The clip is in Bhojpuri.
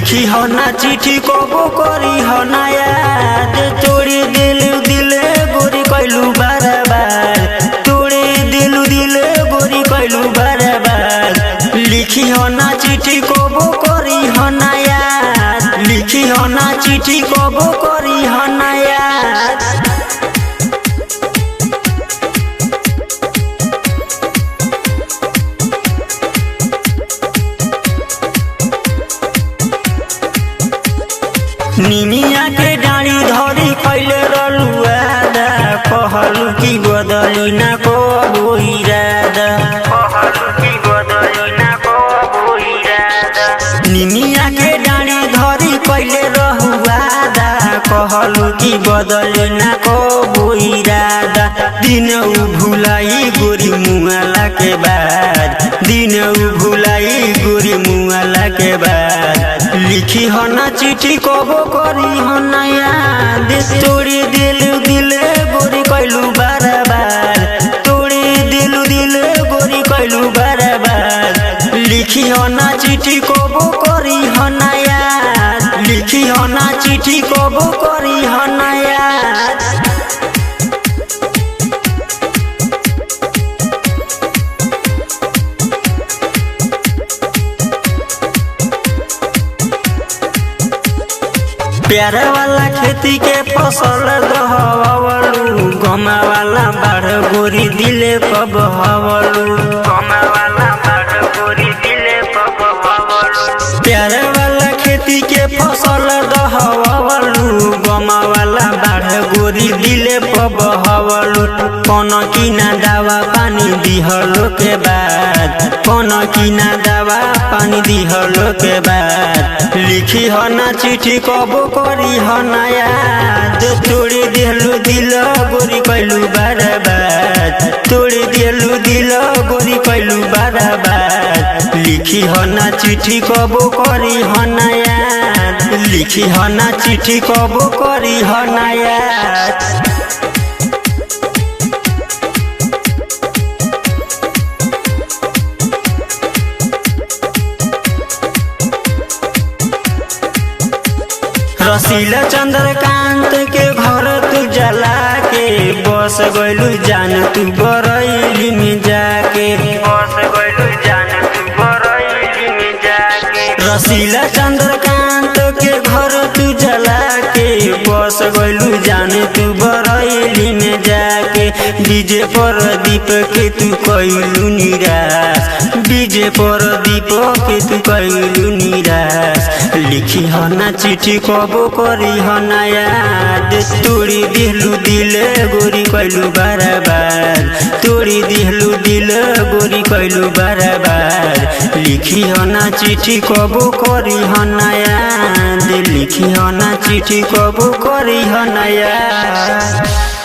लिखी हो ना चिट्ठी कबो करी हो ना याद तोड़ी दिले गोरी कैलू बार तोड़ी दिले गोरी कैलू बार लिखी हो ना चिट्ठी कबो करी हो ना याद लिखी हो ना चिट्ठी कबो करी हो ना याद। निमिया के डाड़ी धरी कैले रलुआ कहलू की बदली ना कबो इरादा निमिया के डाड़ी धरी कैले रहुआ कहलू की बदली ना कबो इरादा दिन भुलाई गोरी मुआला के बाद दिन भुलाई गोरी मुआला के बाद लिखी हो ना चिट्ठी कबो करी हो ना याद तोड़ी दिले गोरी कैलू बार तोड़ी दिले गोरी कैलू बार लिखी हो ना चिट्ठी कबो करी हो ना याद लिखी हो ना चिट्ठी कबो करी हो ना याद। प्यार वाला खेती के फसल दहवलू गमा वाला बाढ़ गोरी दिले कब हवलू गमा वाला बाढ़ गोरी दिले कब हवलू प्यार वाला खेती के फसल दहवलू गमा वाला बाढ़ गोरी दिले कब हवलू कौन की ना दवा पानी दिहलो के बाद कौन की ना दवा पानी दिहलो के बाद लिखी हो ना चिट्ठी कबो करी हो ना याद तोड़ी दिलू गोरी कैलू बार तोड़ी दिलू गोरी कैलू बार लिखी हो ना चिट्ठी कबो करी हो ना याद लिखी हो ना चिट्ठी कबो करी हो ना याद। रसीला चंद्रकांत के घर तू जला के बस गइलू जान तू बरैली में जाके बस गइलू जान तू बरैली में जाके रसीला चंद्रकांत के घर तू जला के बस गइलू जान तू बरैली में जाके डीजे पर दीप के तू कैलू निराश डीजे पर दीप के तू कैलू निराश लिखी हो ना चिट्ठी कबो करी हो ना याद तोड़ी दिलू दिले गोरी कैलू बार तोड़ी दिलू गोरी कैलू बार लिखी हो ना चिट्ठी कबो करी हो ना याद लिखी हो ना चिट्ठी कबो करी हो ना याद।